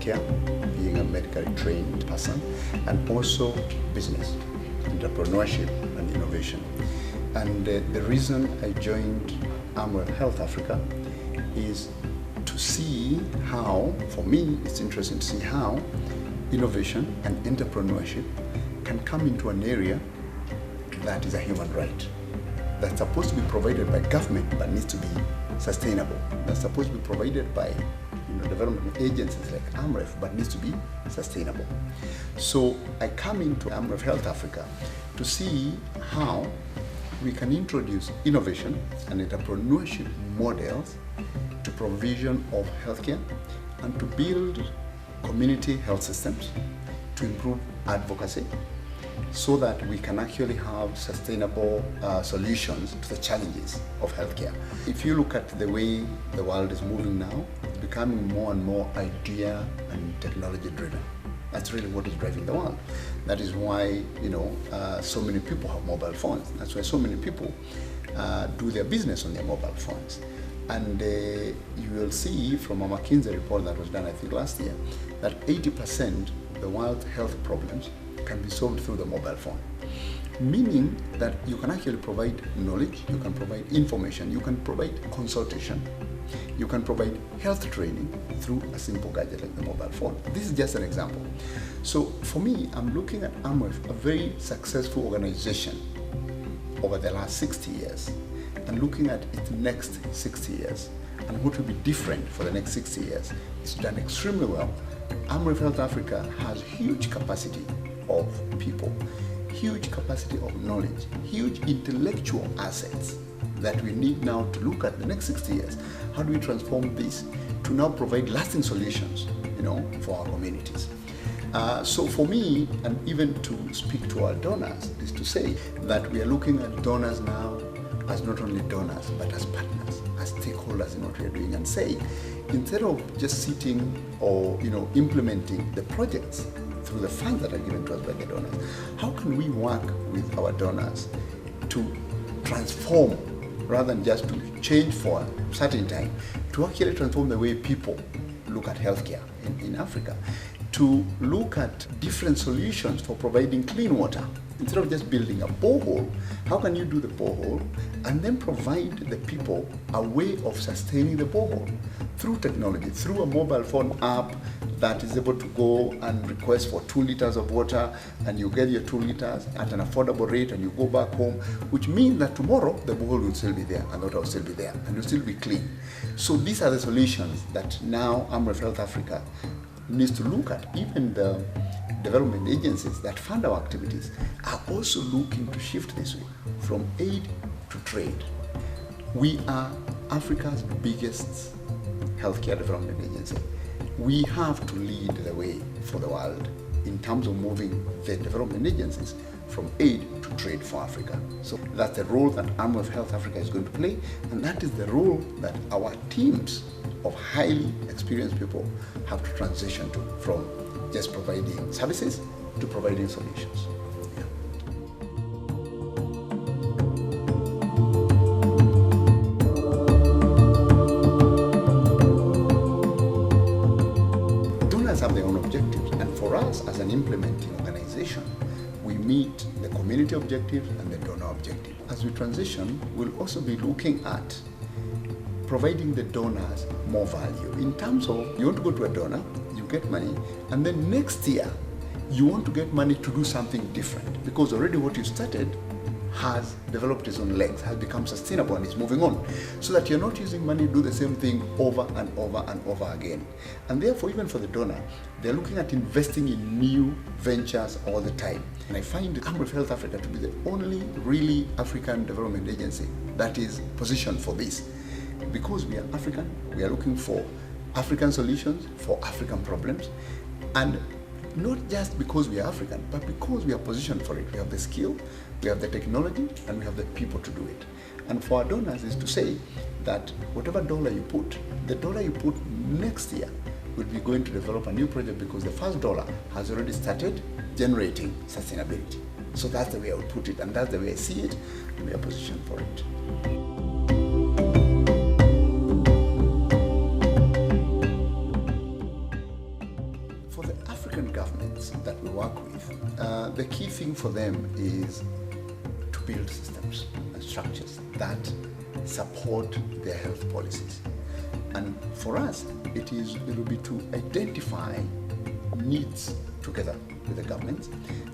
healthcare, being a medically trained person, and also business, entrepreneurship and innovation. And the reason I joined Amref Health Africa is to see how, for me, it's interesting to see how innovation and entrepreneurship can come into an area that is a human right, that's supposed to be provided by government but needs to be sustainable, that's supposed to be provided by development agencies like Amref but needs to be sustainable. So I come into Amref Health Africa to see how we can introduce innovation and entrepreneurship models to provision of healthcare and to build community health systems, to improve advocacy, so that we can actually have sustainable solutions to the challenges of healthcare. If you look at the way the world is moving now, it's becoming more and more idea and technology driven. That's really what is driving the world. That is why so many people have mobile phones. That's why so many people do their business on their mobile phones. And you will see from a McKinsey report that was done, I think, last year, that 80% of the world's health problems can be solved through the mobile phone. Meaning that you can actually provide knowledge, you can provide information, you can provide consultation, you can provide health training through a simple gadget like the mobile phone. This is just an example. So for me, I'm looking at Amref, a very successful organization over the last 60 years, and looking at its next 60 years and what will be different for the next 60 years. It's done extremely well. Amref Health Africa has huge capacity of people, huge capacity of knowledge, huge intellectual assets that we need now to look at the next 60 years. How do we transform this to now provide lasting solutions, for our communities? So for me, and even to speak to our donors, is to say that we are looking at donors now as not only donors, but as partners, as stakeholders in what we are doing, and say, instead of just sitting or implementing the projects through the funds that are given to us by the donors, how can we work with our donors to transform, rather than just to change for a certain time, to actually transform the way people look at healthcare in Africa, to look at different solutions for providing clean water. Instead of just building a borehole, how can you do the borehole and then provide the people a way of sustaining the borehole through technology, through a mobile phone app that is able to go and request for 2 liters of water, and you get your 2 liters at an affordable rate and you go back home, which means that tomorrow the borehole will still be there and the water will still be there and will still be clean. So these are the solutions that now Amref Health Africa needs to look at. Even the development agencies that fund our activities are also looking to shift this way from aid to trade. We are Africa's biggest healthcare development agency. We have to lead the way for the world in terms of moving the development agencies from aid to trade for Africa. So that's the role that Amref Health Africa is going to play, and that is the role that our teams of highly experienced people have to transition to, from just providing services to providing solutions. Donors have their own objectives, and for us as an implementing organization, we meet the community objectives and the donor objective. As we transition, we'll also be looking at providing the donors more value in terms of, you want to go to a donor, you get money, and then next year you want to get money to do something different, because already what you started has developed its own legs, has become sustainable and is moving on, so that you're not using money to do the same thing over and over and over again. And therefore, even for the donor, they're looking at investing in new ventures all the time. And I find Amref Health Africa to be the only really African development agency that is positioned for this. Because we are African, we are looking for African solutions for African problems, and not just because we are African, but because we are positioned for it. We have the skill, we have the technology, and we have the people to do it. And for our donors is to say that whatever dollar you put, the dollar you put next year will be going to develop a new project, because the first dollar has already started generating sustainability. So that's the way I would put it, and that's the way I see it, and we are positioned for it. we work with, the key thing for them is to build systems and structures that support their health policies. And for us, it will be to identify needs together with the government.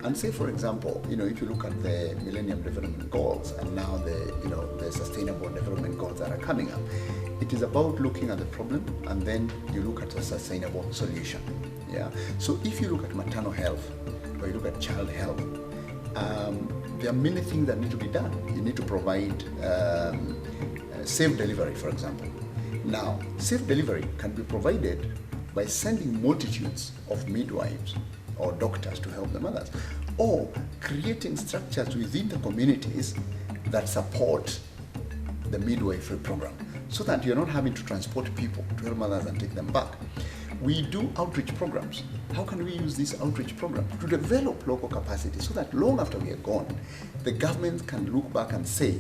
And say, for example, if you look at the Millennium Development Goals and now the Sustainable Development Goals that are coming up, it is about looking at the problem and then you look at a sustainable solution. Yeah. So if you look at maternal health or you look at child health, there are many things that need to be done. You need to provide safe delivery, for example. Now, safe delivery can be provided by sending multitudes of midwives or doctors to help the mothers, or creating structures within the communities that support the midwifery program, so that you're not having to transport people to help mothers and take them back. We do outreach programs. How can we use these outreach programs to develop local capacity so that long after we are gone, the government can look back and say,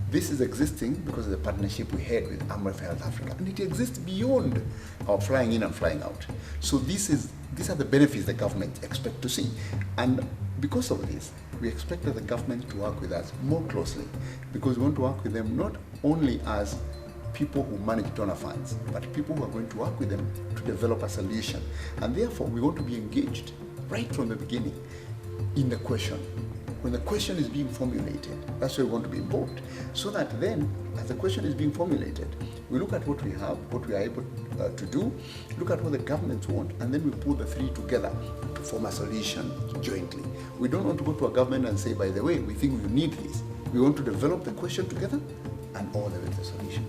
this is existing because of the partnership we had with Amref Health Africa, and it exists beyond our flying in and flying out. So these are the benefits the government expect to see. And because of this, we expect that the government to work with us more closely, because we want to work with them not only as people who manage donor funds, but people who are going to work with them to develop a solution. And therefore, we want to be engaged right from the beginning in the question. When the question is being formulated, that's where we want to be involved. So that then, as the question is being formulated, we look at what we have, what we are able to do, look at what the governments want, and then we pull the three together to form a solution jointly. We don't want to go to a government and say, by the way, we think we need this. We want to develop the question together and all the way to the solution.